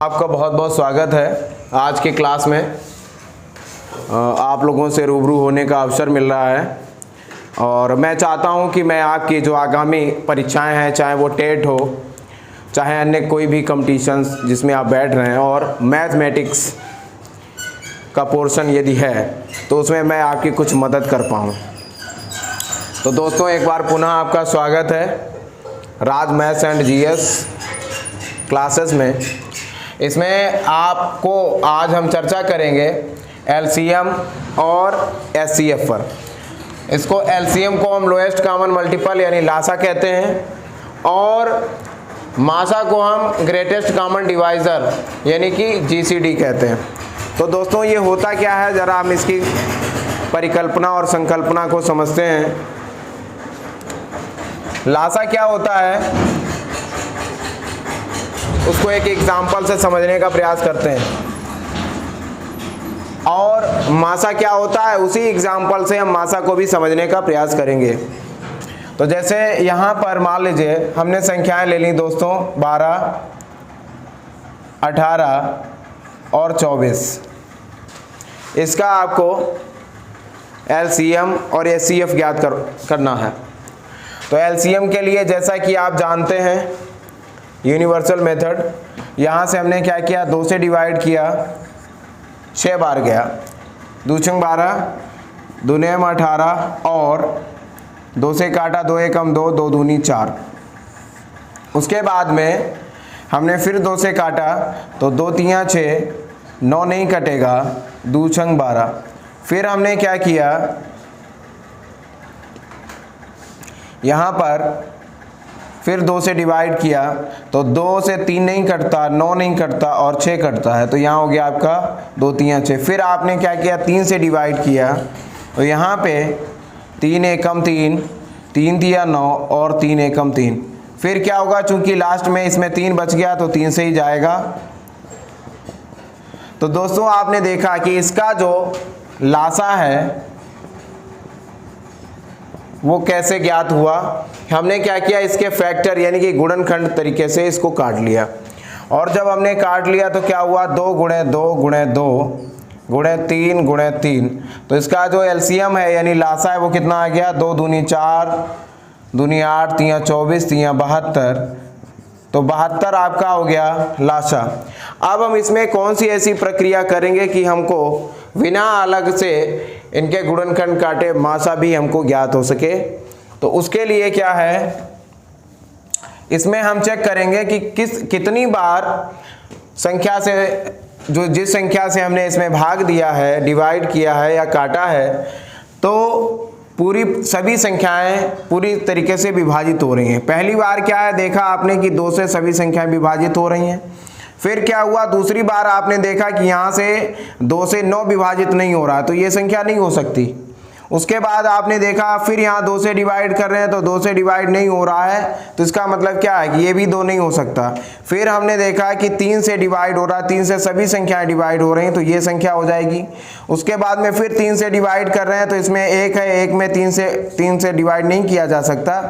आपका बहुत बहुत स्वागत है। आज के क्लास में आप लोगों से रूबरू होने का अवसर मिल रहा है और मैं चाहता हूं कि मैं आपकी जो आगामी परीक्षाएं हैं, चाहे वो टेट हो, चाहे अन्य कोई भी कंपटीशंस जिसमें आप बैठ रहे हैं और मैथमेटिक्स का पोर्शन यदि है तो उसमें मैं आपकी कुछ मदद कर पाऊँ। तो दोस्तों, एक बार पुनः आपका स्वागत है राज मैथ्स एंड जीएस क्लासेस में। इसमें आपको आज हम चर्चा करेंगे एलसीएम और एचसीएफ पर। इसको एलसीएम को हम लोएस्ट कॉमन मल्टीपल यानी लासा कहते हैं और मासा को हम ग्रेटेस्ट कॉमन डिवाइज़र यानी कि जीसीडी कहते हैं। तो दोस्तों, ये होता क्या है, ज़रा हम इसकी परिकल्पना और संकल्पना को समझते हैं। लासा क्या होता है उसको एक एग्जाम्पल से समझने का प्रयास करते हैं और मासा क्या होता है उसी एग्जाम्पल से हम मासा को भी समझने का प्रयास करेंगे। तो जैसे यहाँ पर मान लीजिए हमने संख्याएं ले ली दोस्तों 12, 18 और 24। इसका आपको एलसीएम और एचसीएफ ज्ञात करना है। तो एलसीएम के लिए जैसा कि आप जानते हैं यूनिवर्सल मेथड, यहाँ से हमने क्या किया, 2 से डिवाइड किया, 6 बार गया, 2 छंग 12, 2 नेम 18 और 2 से काटा, 2 एकम 2, 2 दूनी 4। उसके बाद में हमने फिर 2 से काटा तो 2 तियाँ 6, 9 नहीं कटेगा, 2 छंग 12। फिर हमने क्या किया, यहाँ पर फिर 2 से डिवाइड किया तो 2 से 3 नहीं कटता, 9 नहीं कटता और 6 कटता है, तो यहाँ हो गया आपका 2 तियाँ 6। फिर आपने क्या किया, 3 से डिवाइड किया तो यहाँ पे 3 एकम 3, 3 तिया 9 और 3 एकम 3। फिर क्या होगा, चूंकि लास्ट में इसमें 3 बच गया तो 3 से ही जाएगा। तो दोस्तों, आपने देखा कि इसका जो लासा है वो कैसे ज्ञात हुआ। हमने क्या किया, इसके फैक्टर यानी कि गुणनखंड तरीके से इसको काट लिया और जब हमने काट लिया तो क्या हुआ, 2 गुणे 2 गुणे 2 गुणे 3 गुणे 3। तो इसका जो एलसीएम है यानी लासा है वो कितना आ गया, 2 दूनी 4, दूनी 8, तियाँ 24, तियाँ 72। तो 72 आपका हो गया लासा। अब हम इसमें कौन सी ऐसी प्रक्रिया करेंगे कि हमको बिना अलग से इनके गुणनखंड काटे मासा भी हमको ज्ञात हो सके। तो उसके लिए क्या है, इसमें हम चेक करेंगे कि कितनी बार संख्या से जिस संख्या से हमने इसमें भाग दिया है, डिवाइड किया है या काटा है, तो पूरी सभी संख्याएं पूरी तरीके से विभाजित हो रही हैं। पहली बार क्या है, देखा आपने कि 2 से सभी संख्याएं विभाजित हो रही हैं। फिर क्या हुआ, दूसरी बार आपने देखा कि यहाँ से 2 से 9 विभाजित नहीं हो रहा, तो ये संख्या नहीं हो सकती। उसके बाद आपने देखा फिर यहाँ 2 से डिवाइड कर रहे हैं तो 2 से डिवाइड नहीं हो रहा है, तो इसका मतलब क्या है कि ये भी 2 नहीं हो सकता। फिर हमने देखा कि 3 से डिवाइड हो रहा है, 3 से सभी संख्याएं डिवाइड हो रही हैं, तो ये संख्या हो जाएगी। उसके बाद में फिर 3 से डिवाइड कर रहे हैं तो इसमें 1 है, 1 में 3 से डिवाइड नहीं किया जा सकता,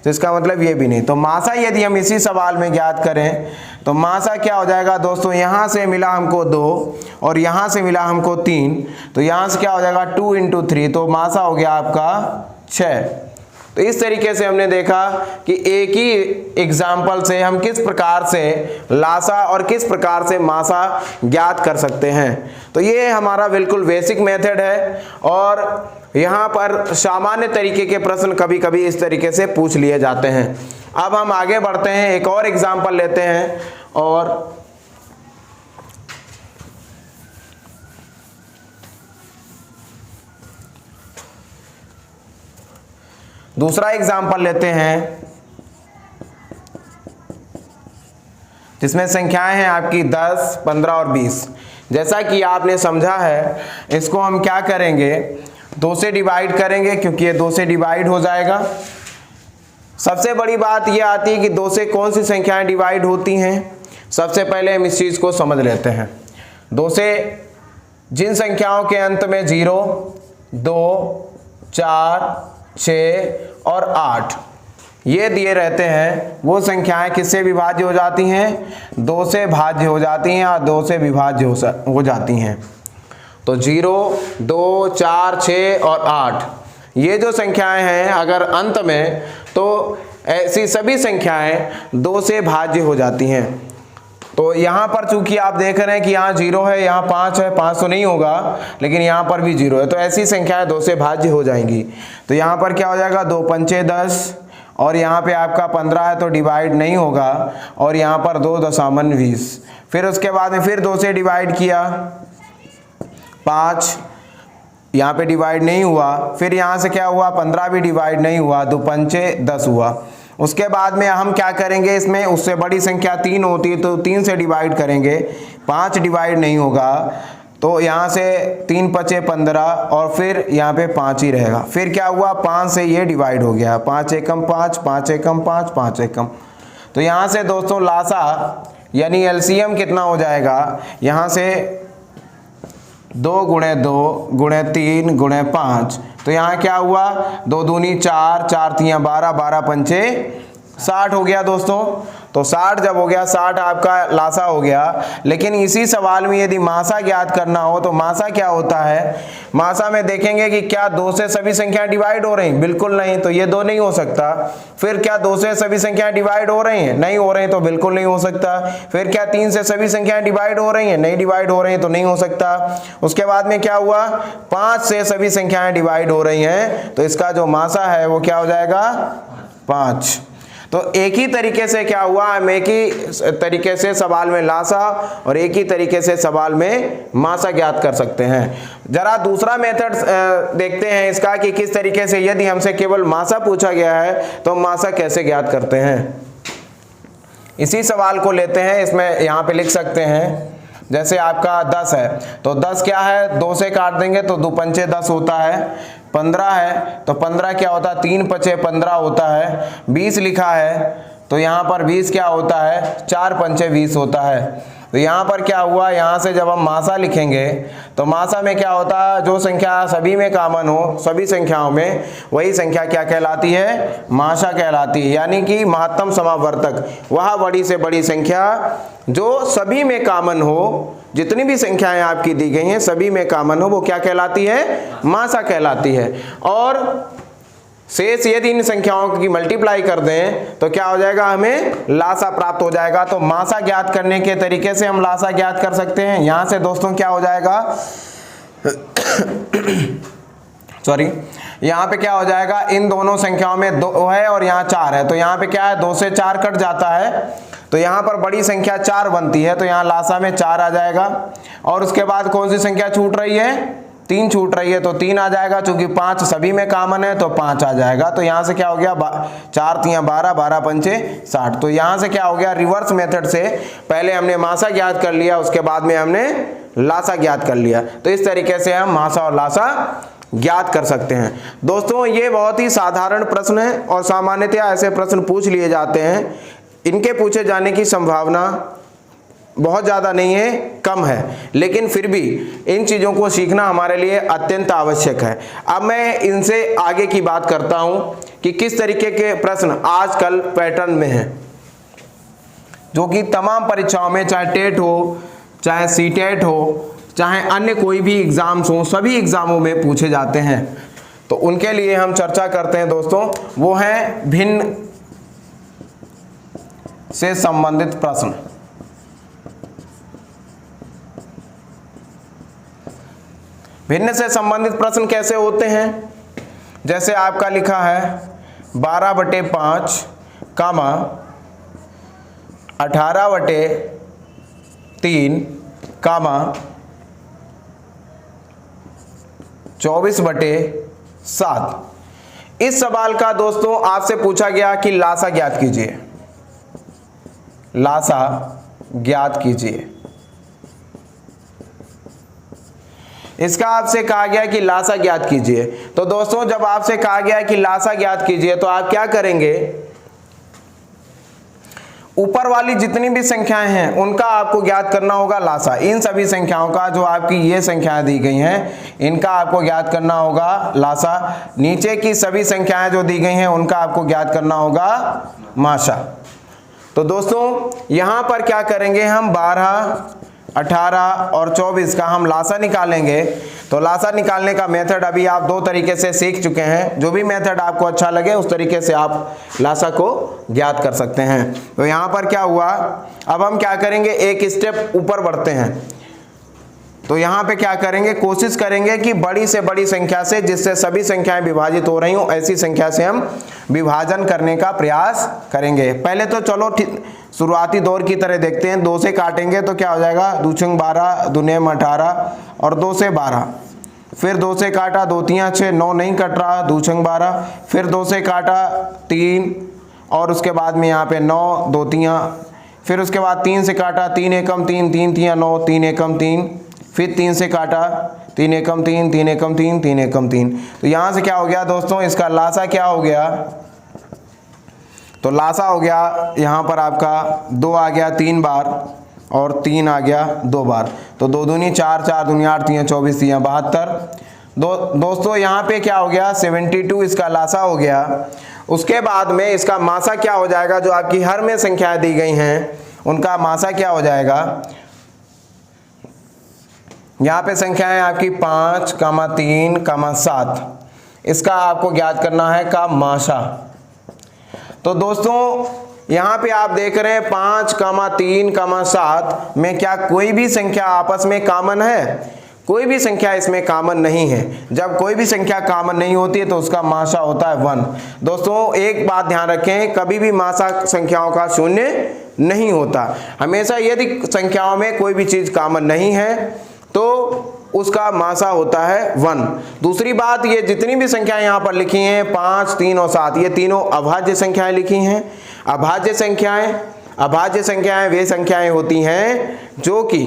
तो इसका मतलब ये भी नहीं। तो मासा यदि हम इसी सवाल में ज्ञात करें तो मासा क्या हो जाएगा दोस्तों, यहाँ से मिला हमको 2 और यहाँ से मिला हमको 3, तो यहाँ से क्या हो जाएगा 2 × 3, तो मासा हो गया आपका 6। तो इस तरीके से हमने देखा कि एक ही एग्जाम्पल से हम किस प्रकार से लासा और किस प्रकार से मासा ज्ञात कर सकते हैं। तो ये हमारा बिल्कुल बेसिक मेथड है और यहाँ पर सामान्य तरीके के प्रश्न कभी कभी इस तरीके से पूछ लिए जाते हैं। अब हम आगे बढ़ते हैं, एक और एग्जाम्पल लेते हैं और दूसरा एग्जाम्पल लेते हैं जिसमें संख्याएं हैं आपकी 10, 15 और 20। जैसा कि आपने समझा है, इसको हम क्या करेंगे, 2 से डिवाइड करेंगे क्योंकि ये 2 से डिवाइड हो जाएगा। सबसे बड़ी बात ये आती है कि 2 से कौन सी संख्याएं डिवाइड होती हैं। सबसे पहले हम इस चीज़ को समझ लेते हैं। 2 से जिन संख्याओं के अंत में 0, 2, 4, 6 और 8 ये दिए रहते हैं वो संख्याएं किससे विभाज्य हो जाती हैं? 2 से भाज्य हो जाती हैं और 2 से विभाज्य हो जाती हैं। तो 0, 2, 4, 6 और 8 ये जो संख्याएं हैं अगर अंत में, तो ऐसी सभी संख्याएं 2 से भाज्य हो जाती हैं। तो यहाँ पर चूंकि आप देख रहे हैं कि यहाँ 0 है, यहाँ 5 है, 5 तो नहीं होगा, लेकिन यहाँ पर भी 0 है, तो ऐसी संख्याएं 2 से भाज्य हो जाएंगी। तो यहाँ पर क्या हो जाएगा? 2 पंचे 10 और यहाँ पे आपका 15 है तो डिवाइड नहीं होगा, और यहाँ पर 2 दशामन 20। फिर उसके बाद में फिर 2 से डिवाइड किया, 5 यहाँ पे डिवाइड नहीं हुआ। फिर यहाँ से क्या हुआ? 15 भी डिवाइड नहीं हुआ, 2 पंचे 10 हुआ। उसके बाद में हम क्या करेंगे? इसमें उससे बड़ी संख्या 3 होती है तो 3 से डिवाइड करेंगे, 5 डिवाइड नहीं होगा, तो यहाँ से 3 पचे 15 और फिर यहाँ पे 5 ही रहेगा। फिर क्या हुआ? 5 से ये डिवाइड हो गया, 5 एकम 5, 5 एकम 5, 5 एकम। तो यहाँ से दोस्तों लासा यानी एलसीएम कितना हो जाएगा? यहाँ से 2 गुणे 2 गुणे 3 गुणे 5, तो यहाँ क्या हुआ? 2 दूनी 4, 4 तियाँ 12, 12 पंचे 60 हो गया दोस्तों। तो 60 जब हो गया, 60 आपका लासा हो गया। लेकिन इसी सवाल में यदि मासा ज्ञात करना हो तो मासा क्या होता है? मासा में देखेंगे कि क्या 2 से सभी संख्याएं डिवाइड हो रही? बिल्कुल नहीं, तो ये 2 नहीं हो सकता। फिर क्या 2 से सभी संख्याएं डिवाइड हो रही हैं? नहीं हो रही, तो बिल्कुल नहीं हो सकता। फिर क्या 3 से सभी संख्याएं डिवाइड हो रही हैं? नहीं डिवाइड हो रही हैं, तो नहीं हो सकता। उसके बाद में क्या हुआ? 5 से सभी संख्याएं डिवाइड हो रही हैं, तो इसका जो मासा है वो क्या हो जाएगा? 5। तो एक ही तरीके से क्या हुआ? हम एक ही तरीके से सवाल में लासा और एक ही तरीके से सवाल में मासा ज्ञात कर सकते हैं। जरा दूसरा मेथड देखते हैं इसका कि किस तरीके से यदि हमसे केवल मासा पूछा गया है तो मासा कैसे ज्ञात करते हैं। इसी सवाल को लेते हैं, इसमें यहाँ पे लिख सकते हैं। जैसे आपका 10 है तो 10 क्या है? 2 से काट देंगे तो 2 पंचे 10 होता है। 15 है तो 15 क्या होता है? 3 पचे 15 होता है। 20 लिखा है तो यहाँ पर 20 क्या होता है? 4 पंचे 20 होता है। तो यहाँ पर क्या हुआ? यहाँ से जब हम मासा लिखेंगे तो मासा में क्या होता है? जो संख्या सभी में कॉमन हो, सभी संख्याओं में, वही संख्या क्या कहलाती है? मासा कहलाती है। यानी कि महत्तम समावर्तक, वह बड़ी से बड़ी संख्या जो सभी में कॉमन हो, जितनी भी संख्याएं आपकी दी गई हैं सभी में कॉमन हो, वो क्या कहलाती है? मासा कहलाती है। और शेष यदि इन संख्याओं की मल्टीप्लाई कर दें तो क्या हो जाएगा? हमें लासा प्राप्त हो जाएगा। तो मासा ज्ञात करने के तरीके से हम लासा ज्ञात कर सकते हैं। यहां से दोस्तों क्या हो जाएगा? सॉरी, यहाँ पे क्या हो जाएगा? इन दोनों संख्याओं में 2 है और यहाँ 4 है, तो यहाँ पे क्या है? 2 से 4 कट जाता है, तो यहाँ पर बड़ी संख्या 4 बनती है, तो यहाँ लासा में 4 आ जाएगा। और उसके बाद कौन सी संख्या छूट रही है? 3 छूट रही है, तो 3 आ जाएगा। चूंकि 5 सभी में कॉमन है तो 5 आ जाएगा। तो यहाँ से क्या हो गया? 4 तियाँ 12, 12 पंचे 60। तो यहाँ से क्या हो गया? रिवर्स मेथड से पहले हमने मासा ज्ञात कर लिया, उसके बाद में हमने लासा ज्ञात कर लिया। तो इस तरीके से हम मासा और लासा ज्ञात कर सकते हैं। दोस्तों ये बहुत ही साधारण प्रश्न है और सामान्यतया ऐसे प्रश्न पूछ लिए जाते हैं। इनके पूछे जाने की संभावना बहुत ज़्यादा नहीं है, कम है, लेकिन फिर भी इन चीज़ों को सीखना हमारे लिए अत्यंत आवश्यक है। अब मैं इनसे आगे की बात करता हूं कि किस तरीके के प्रश्न आजकल पैटर्न में हैं, जो कि तमाम परीक्षाओं में, चाहे टेट हो, चाहे सीटेट हो, चाहे अन्य कोई भी एग्जाम्स हो, सभी एग्जामों में पूछे जाते हैं। तो उनके लिए हम चर्चा करते हैं दोस्तों, वो हैं भिन्न से संबंधित प्रश्न। भिन्न से संबंधित प्रश्न कैसे होते हैं? जैसे आपका लिखा है 12/5 कामा 18/3 कामा 24/7। इस सवाल का दोस्तों आपसे पूछा गया कि लासा ज्ञात कीजिए, लासा ज्ञात कीजिए। इसका आपसे कहा गया कि लासा ज्ञात कीजिए। तो दोस्तों जब आपसे कहा गया कि लासा ज्ञात कीजिए तो आप क्या करेंगे? ऊपर वाली जितनी भी संख्याएं हैं उनका आपको ज्ञात करना होगा लासा। इन सभी संख्याओं का, जो आपकी ये संख्याएं दी गई हैं, इनका आपको ज्ञात करना होगा लासा। नीचे की सभी संख्याएं जो दी गई हैं उनका आपको ज्ञात करना होगा माशा। तो दोस्तों यहां पर क्या करेंगे हम, 12, 18 और 24 का हम लासा निकालेंगे। तो लासा निकालने का मेथड अभी आप दो तरीके से सीख चुके हैं। जो भी मेथड आपको अच्छा लगे उस तरीके से आप लासा को ज्ञात कर सकते हैं। तो यहाँ पर क्या हुआ, अब हम क्या करेंगे, एक स्टेप ऊपर बढ़ते हैं। तो यहाँ पे क्या करेंगे, कोशिश करेंगे कि बड़ी से बड़ी संख्या से, जिससे सभी संख्याएं विभाजित हो रही हो, ऐसी संख्या से हम विभाजन करने का प्रयास करेंगे। पहले तो चलो शुरुआती दौर की तरह देखते हैं। 2 से काटेंगे तो क्या हो जाएगा, 2 छंग 12, 2 नेम 18 और 2 से 12। फिर 2 से काटा, 2 तियां 6, 9 नहीं कट रहा, 2 छंग 12। फिर 2 से काटा 3 और उसके बाद में यहाँ पे 9, 2 तियां। फिर उसके बाद 3 से काटा, 3 एकम 3, 3 तियां 9, 3 एकम 3। फिर 3 से काटा, 3 एकम 3, 3 एकम 3, 3 एकम 3। तो यहाँ से क्या हो गया दोस्तों, इसका लासा क्या हो गया, तो लासा हो गया यहाँ पर आपका 2 आ गया 3 बार और 3 आ गया 2 बार। तो 2 दूनी 4, 4 दूनी 8, 3 24, 3 72। दोस्तों यहाँ पे क्या हो गया, 72 इसका लासा हो गया। उसके बाद में इसका मासा क्या हो जाएगा, जो आपकी हर में संख्याएं दी गई हैं उनका मासा क्या हो जाएगा। यहाँ पे संख्याएं आपकी 5, 3, 7, इसका आपको ज्ञात करना है का मासा। तो दोस्तों यहाँ पे आप देख रहे हैं 5, 3, 7 में क्या कोई भी संख्या आपस में कॉमन है, कोई भी संख्या इसमें कॉमन नहीं है। जब कोई भी संख्या कॉमन नहीं होती है तो उसका मासा होता है 1। दोस्तों एक बात ध्यान रखें, कभी भी मासा संख्याओं का शून्य नहीं होता। हमेशा यदि संख्याओं में कोई भी चीज कॉमन नहीं है तो उसका मासा होता है 1। दूसरी बात, ये जितनी भी संख्याएं यहाँ पर लिखी हैं 5, 3 और 7, ये तीनों अभाज्य संख्याएं लिखी हैं। अभाज्य संख्याएं वे संख्याएं होती हैं जो कि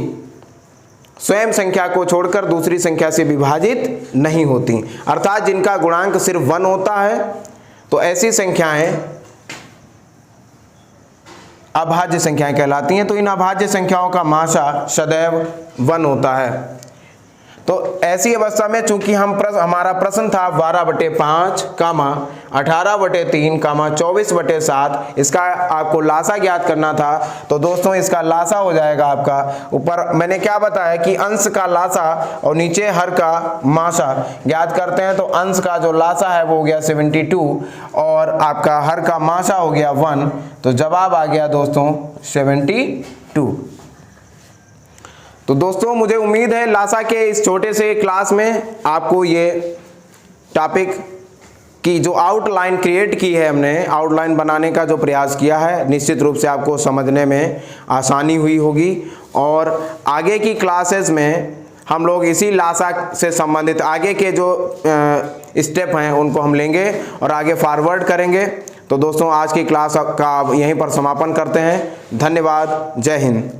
स्वयं संख्या को छोड़कर दूसरी संख्या से विभाजित नहीं होती, अर्थात जिनका गुणांक सिर्फ 1 होता है। तो ऐसी संख्याएं अभाज्य संख्याएं कहलाती हैं। तो इन अभाज्य संख्याओं का मासा सदैव 1 होता है। तो ऐसी अवस्था में चूंकि हमारा प्रश्न था 12/5, 18/3, 24/7, इसका आपको लासा ज्ञात करना था। तो दोस्तों इसका लासा हो जाएगा आपका, ऊपर मैंने क्या बताया कि अंश का लासा और नीचे हर का मासा ज्ञात करते हैं। तो अंश का जो लासा है वो हो गया 72 और आपका हर का मासा हो गया 1। तो जवाब आ गया दोस्तों 72। तो दोस्तों मुझे उम्मीद है लासा के इस छोटे से क्लास में आपको ये टॉपिक की जो आउटलाइन क्रिएट की है, हमने आउटलाइन बनाने का जो प्रयास किया है, निश्चित रूप से आपको समझने में आसानी हुई होगी। और आगे की क्लासेस में हम लोग इसी लासा से संबंधित आगे के जो स्टेप हैं उनको हम लेंगे और आगे फॉरवर्ड करेंगे। तो दोस्तों आज की क्लास का यहीं पर समापन करते हैं। धन्यवाद। जय हिंद।